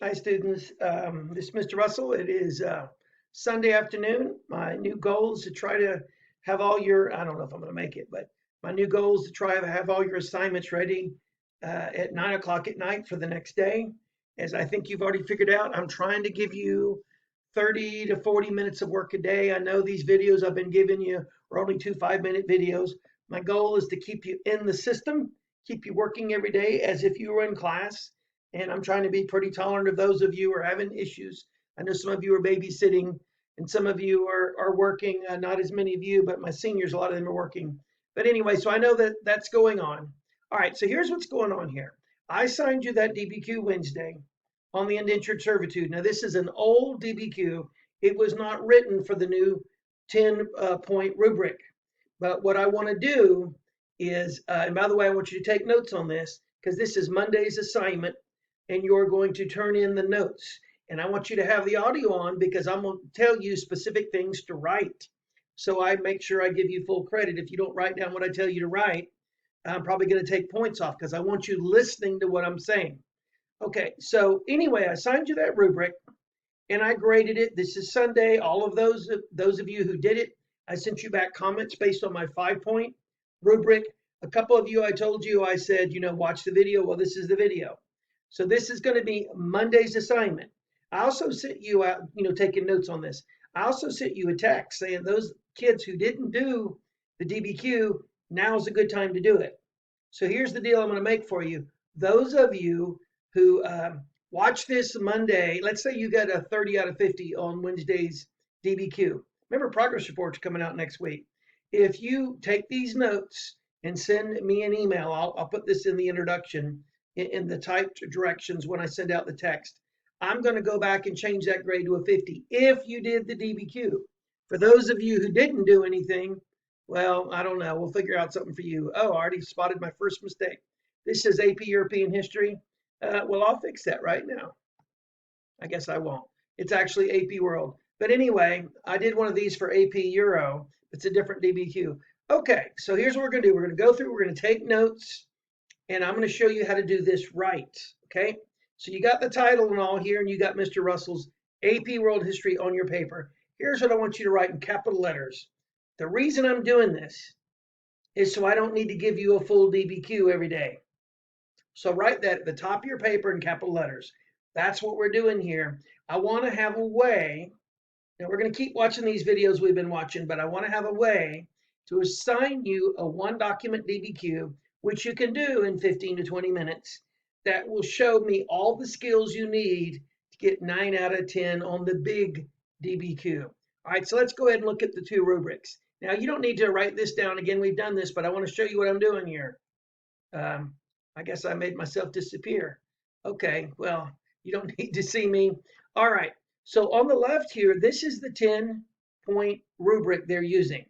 Hi, students. This is Mr. Russell. It is Sunday afternoon. My new goal is to try to have all your, I don't know if I'm going to make it, but my new goal is to try to have all your assignments ready at 9 o'clock at night for the next day. As I think you've already figured out, I'm trying to give you 30 to 40 minutes of work a day. I know these videos I've been giving you are only 2 5-minute videos. My goal is to keep you in the system, keep you working every day as if you were in class, and I'm trying to be pretty tolerant of those of you who are having issues. I know some of you are babysitting and some of you are working, not as many of you, but my seniors, a lot of them are working. But anyway, so I know that that's going on. All right, so here's what's going on here. I signed you that DBQ Wednesday on the indentured servitude. Now, this is an old DBQ. It was not written for the new 10-point rubric. But what I want to do is, and by the way, I want you to take notes on this because this is Monday's assignment and you're going to turn in the notes. And I want you to have the audio on because I'm going to tell you specific things to write. So I make sure I give you full credit. If you don't write down what I tell you to write, I'm probably going to take points off because I want you listening to what I'm saying. Okay, so anyway, I signed you that rubric and I graded it. This is Sunday. All of those of you who did it, I sent you back comments based on my 5-point rubric. A couple of you, I told you, I said, watch the video. Well, this is the video. So this is going to be Monday's assignment. I also sent you out, taking notes on this. I also sent you a text saying those kids who didn't do the DBQ, now's a good time to do it. So here's the deal I'm going to make for you. Those of you who watch this Monday, let's say you got a 30 out of 50 on Wednesday's DBQ. Remember, progress reports coming out next week. If you take these notes and send me an email, I'll put this in the introduction in the typed directions when I send out the text. I'm going to go back and change that grade to a 50 if you did the DBQ. For those of you who didn't do anything, well, I don't know. We'll figure out something for you. Oh, I already spotted my first mistake. This is AP European history. Well, I'll fix that right now. I guess I won't. It's actually AP World. But anyway, I did one of these for AP Euro. It's a different DBQ. Okay, so here's what we're going to do. We're going to go through, we're going to take notes, and I'm going to show you how to do this right. Okay, so you got the title and all here, and you got Mr. Russell's AP World History on your paper. Here's what I want you to write in capital letters. The reason I'm doing this is so I don't need to give you a full DBQ every day. So write that at the top of your paper in capital letters. That's what we're doing here. I want to have a way, now we're going to keep watching these videos we've been watching, but I want to have a way to assign you a 1-document DBQ, which you can do in 15 to 20 minutes, that will show me all the skills you need to get 9 out of 10 on the big DBQ. All right, so let's go ahead and look at the 2 rubrics. Now, you don't need to write this down. Again, we've done this, but I want to show you what I'm doing here. I guess I made myself disappear. Okay, well, you don't need to see me. All right, so on the left here, this is the 10-point rubric they're using.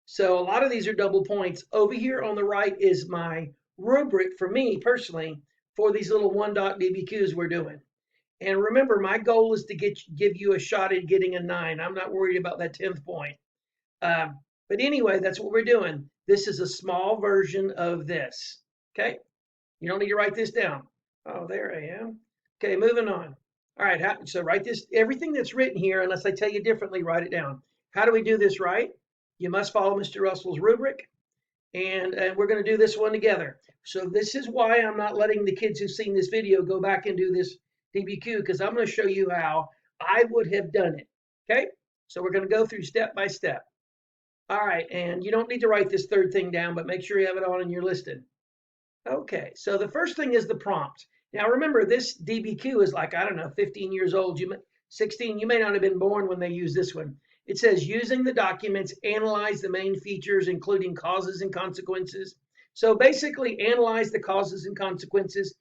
So a lot of these are double points. Over here on the right is my rubric for me personally for these little 1-dot DBQs we're doing. And remember, my goal is to give you a shot at getting a 9. I'm not worried about that 10th point. But anyway, that's what we're doing. This is a small version of this. Okay, you don't need to write this down. Oh, there I am. Okay, moving on. All right, so write this, everything that's written here, unless I tell you differently, write it down. How do we do this right? You must follow Mr. Russell's rubric, and we're going to do this one together. So this is why I'm not letting the kids who've seen this video go back and do this DBQ, because I'm going to show you how I would have done it. Okay, so we're going to go through step by step. All right, and you don't need to write this third thing down, but make sure you have it on and you're listed. Okay, so the first thing is the prompt. Now remember, this DBQ is like, I don't know, 15 years old, 16, you may not have been born when they use this one. It says, using the documents, analyze the main features, including causes and consequences. So basically, analyze the causes and consequences.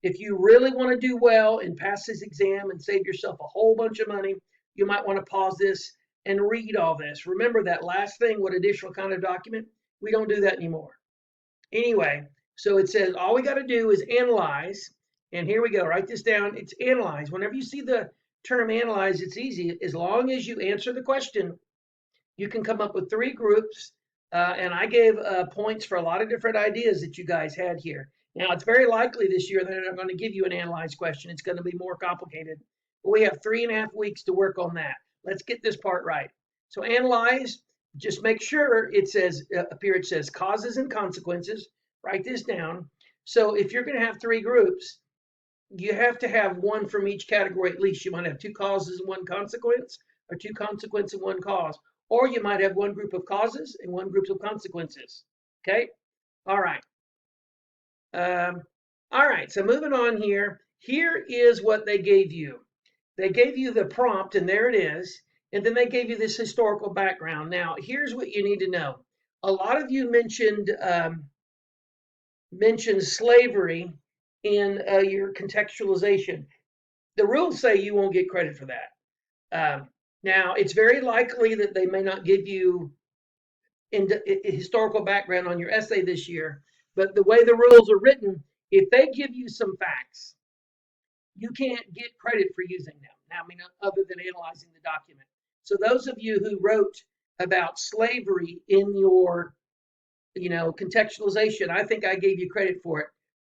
If you really want to do well and pass this exam and save yourself a whole bunch of money, you might want to pause this and read all this. Remember that last thing, what additional kind of document? We don't do that anymore. Anyway, so it says all we got to do is analyze. And here we go. Write this down. It's analyze. Whenever you see the term analyze, it's easy. As long as you answer the question, you can come up with 3 groups. And I gave points for a lot of different ideas that you guys had here. Now, it's very likely this year they're not going to give you an analyze question. It's going to be more complicated. But we have 3.5 weeks to work on that. Let's get this part right. So analyze, just make sure it says, up here it says causes and consequences. Write this down. So if you're going to have 3 groups, you have to have one from each category at least. You might have 2 causes and 1 consequence, or 2 consequences and 1 cause. Or you might have 1 group of causes and 1 group of consequences. Okay? All right. All right, so moving on here. Here is what they gave you. They gave you the prompt, and there it is. And then they gave you this historical background. Now, here's what you need to know. A lot of you mentioned slavery in your contextualization. The rules say you won't get credit for that. Now, it's very likely that they may not give you historical background on your essay this year, but the way the rules are written, if they give you some facts, you can't get credit for using them. Now, I mean, other than analyzing the document. So those of you who wrote about slavery in your, contextualization, I think I gave you credit for it,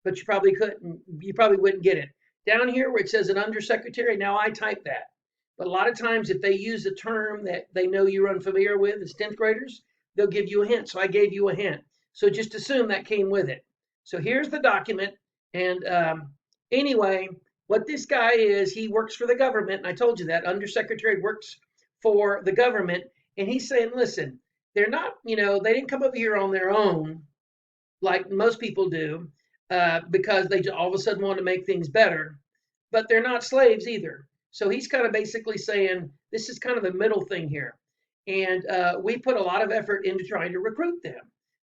but you probably couldn't. You probably wouldn't get it. Down here where it says an undersecretary, now I type that. But a lot of times if they use a term that they know you're unfamiliar with as 10th graders, they'll give you a hint. So I gave you a hint. So just assume that came with it. So here's the document. And anyway, what this guy is, he works for the government. And I told you that undersecretary works for the government. And he's saying, listen, they're not, they didn't come over here on their own like most people do because they all of a sudden want to make things better. But they're not slaves either. So he's kind of basically saying this is kind of the middle thing here. And we put a lot of effort into trying to recruit them.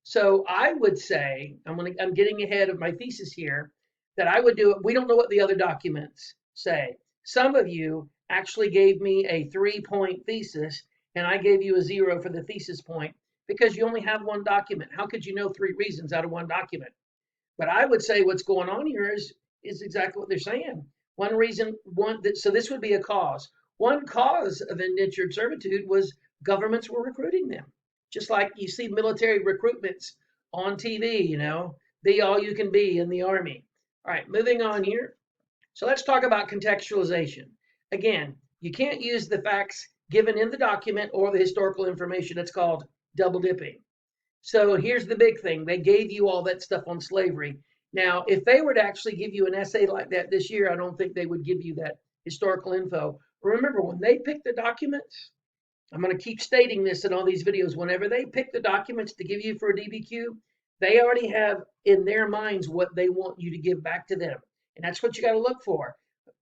So I would say, I'm getting ahead of my thesis here, that I would do it. We don't know what the other documents say. Some of you actually gave me a 3-point thesis, and I gave you a 0 for the thesis point because you only have one document. How could you know 3 reasons out of one document? But I would say what's going on here is exactly what they're saying. One reason, so this would be a cause. One cause of indentured servitude was governments were recruiting them. Just like you see military recruitments on TV, be all you can be in the Army. All right, moving on here. So let's talk about contextualization. Again, you can't use the facts given in the document or the historical information. It's called double dipping. So here's the big thing. They gave you all that stuff on slavery. Now, if they were to actually give you an essay like that this year, I don't think they would give you that historical info. Remember, when they pick the documents, I'm going to keep stating this in all these videos, whenever they pick the documents to give you for a DBQ, they already have in their minds what they want you to give back to them. And that's what you got to look for.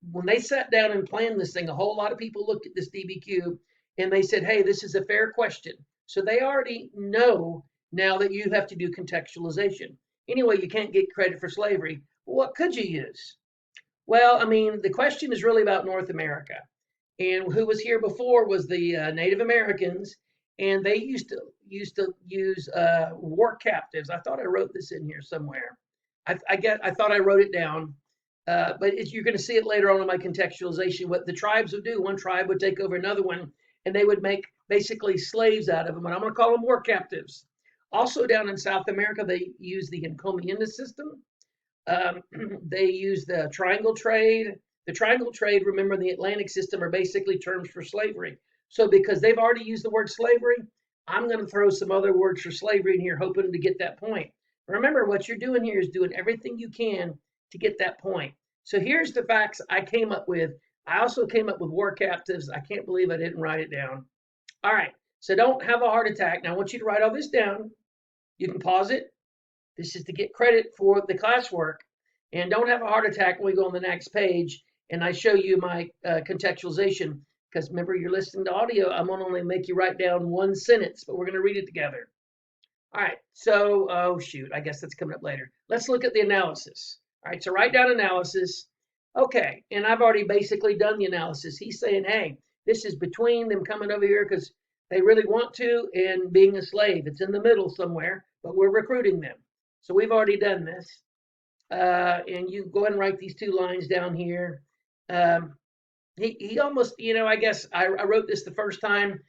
When they sat down and planned this thing, a whole lot of people looked at this DBQ and they said, hey, this is a fair question. So they already know now that you have to do contextualization. Anyway, you can't get credit for slavery. Well, what could you use? Well, I mean, the question is really about North America. And who was here before was the Native Americans, and they used to use war captives. I thought I wrote this in here somewhere. I thought I wrote it down, but you're going to see it later on in my contextualization. What the tribes would do, one tribe would take over another one, and they would make basically slaves out of them. And I'm going to call them war captives. Also down in South America, they use the encomienda system. They use the triangle trade. The triangle trade, remember, the Atlantic system are basically terms for slavery. So because they've already used the word slavery, I'm going to throw some other words for slavery in here, hoping to get that point. Remember, what you're doing here is doing everything you can to get that point. So here's the facts I came up with. I also came up with war captives. I can't believe I didn't write it down. All right, so don't have a heart attack. Now I want you to write all this down. You can pause it. This is to get credit for the classwork. And don't have a heart attack when we go on the next page and I show you my contextualization, because remember, you're listening to audio. I'm going to only make you write down one sentence, but we're going to read it together. All right, so, oh shoot, I guess that's coming up later. Let's look at the analysis. All right, so write down analysis. Okay, and I've already basically done the analysis. He's saying, hey, this is between them coming over here because they really want to and being a slave. It's in the middle somewhere, but we're recruiting them. So we've already done this. And you go ahead and write these 2 lines down here. He almost, I guess I wrote this the first time.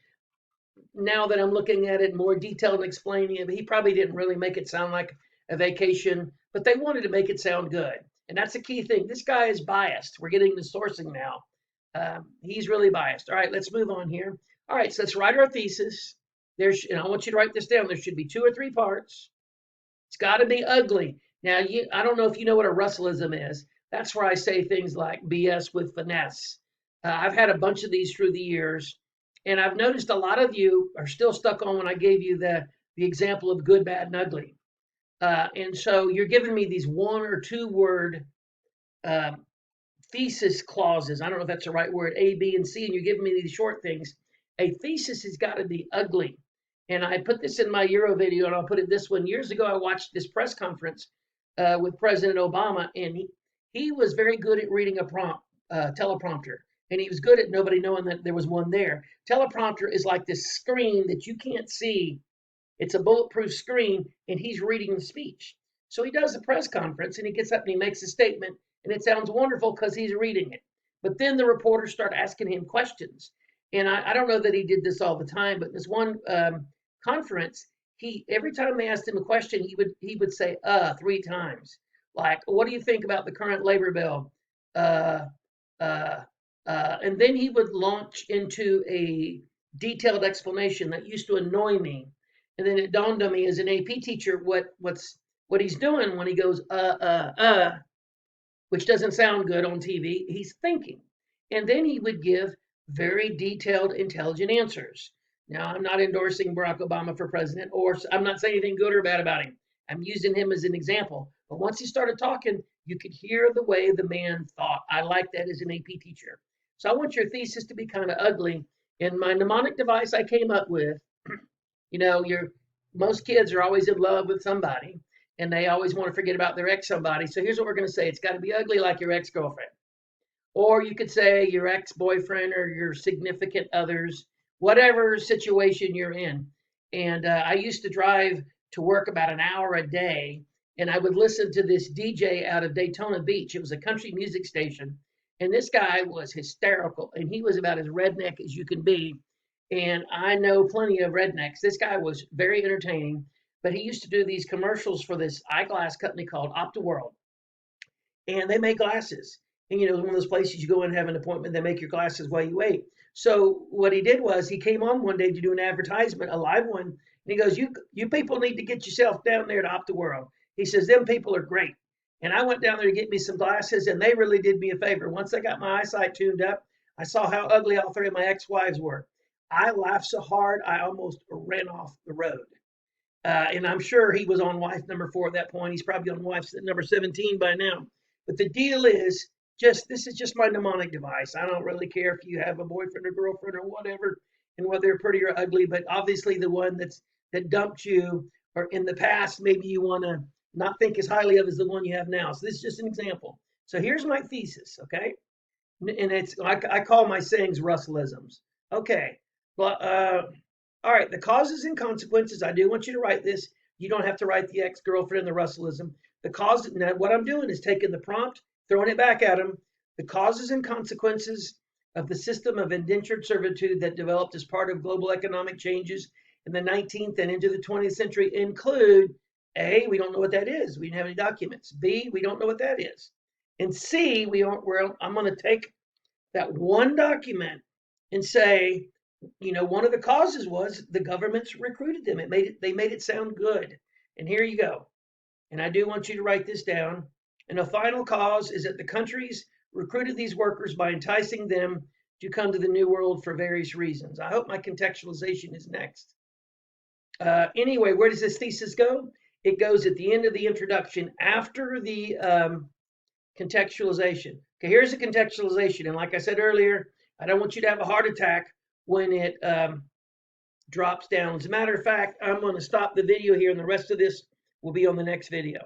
Now that I'm looking at it more detailed and explaining it, he probably didn't really make it sound like a vacation, but they wanted to make it sound good. And that's a key thing. This guy is biased. We're getting the sourcing now. He's really biased. All right, let's move on here. All right, so let's write our thesis. And I want you to write this down. There should be 2 or 3 parts. It's got to be ugly. Now, I don't know if you know what a Russellism is. That's where I say things like BS with finesse. I've had a bunch of these through the years, and I've noticed a lot of you are still stuck on when I gave you the example of good, bad, and ugly. And so you're giving me these 1 or 2 word thesis clauses. I don't know if that's the right word, A, B, and C, and you're giving me these short things. A thesis has got to be ugly. And I put this in my Euro video, and I'll put it this one. Years ago, I watched this press conference with President Obama, and he was very good at reading a teleprompter. And he was good at nobody knowing that there was one there. Teleprompter is like this screen that you can't see. It's a bulletproof screen, and he's reading the speech. So he does a press conference, and he gets up and he makes a statement, and it sounds wonderful because he's reading it. But then the reporters start asking him questions. And I don't know that he did this all the time, but this one conference, every time they asked him a question, he would say 3 times. Like, what do you think about the current labor bill? And then he would launch into a detailed explanation that used to annoy me. And then it dawned on me as an AP teacher what he's doing when he goes which doesn't sound good on TV. He's thinking. And then he would give very detailed, intelligent answers. Now, I'm not endorsing Barack Obama for president, or I'm not saying anything good or bad about him. I'm using him as an example. But once he started talking, you could hear the way the man thought. I like that as an AP teacher. So I want your thesis to be kind of ugly. And my mnemonic device I came up with, most kids are always in love with somebody, and they always want to forget about their ex somebody. So here's what we're going to say. It's got to be ugly like your ex-girlfriend. Or you could say your ex-boyfriend or your significant others, whatever situation you're in. And I used to drive to work about an hour a day, and I would listen to this DJ out of Daytona Beach. It was a country music station, and this guy was hysterical, and he was about as redneck as you can be. And I know plenty of rednecks. This guy was very entertaining, but he used to do these commercials for this eyeglass company called OptiWorld, and they make glasses. And one of those places you go in and have an appointment, they make your glasses while you wait. So what he did was he came on one day to do an advertisement, a live one, and he goes, you people need to get yourself down there to OptiWorld. He says, them people are great. And I went down there to get me some glasses, and they really did me a favor. Once I got my eyesight tuned up, I saw how ugly all 3 of my ex-wives were. I laughed so hard, I almost ran off the road. And I'm sure he was on wife number 4 at that point. He's probably on wife number 17 by now. But the deal is, this is just my mnemonic device. I don't really care if you have a boyfriend or girlfriend or whatever, and whether they're pretty or ugly, but obviously the one that dumped you or in the past, maybe you want to not think as highly of as the one you have now. So this is just an example. So here's my thesis, okay? And I call my sayings Russellisms. Okay. Well, all right. The causes and consequences. I do want you to write this. You don't have to write the ex-girlfriend and the Russellism. The cause. Now, what I'm doing is taking the prompt, throwing it back at him. The causes and consequences of the system of indentured servitude that developed as part of global economic changes in the 19th and into the 20th century include A, we don't know what that is. We didn't have any documents. B, we don't know what that is. And C, I'm going to take that one document and say, one of the causes was the governments recruited them. They made it sound good. And here you go. And I do want you to write this down. And the final cause is that the countries recruited these workers by enticing them to come to the New World for various reasons. I hope my contextualization is next. Anyway, where does this thesis go? It goes at the end of the introduction after the contextualization. Okay, here's the contextualization. And like I said earlier, I don't want you to have a heart attack when it drops down. As a matter of fact, I'm going to stop the video here, and the rest of this will be on the next video.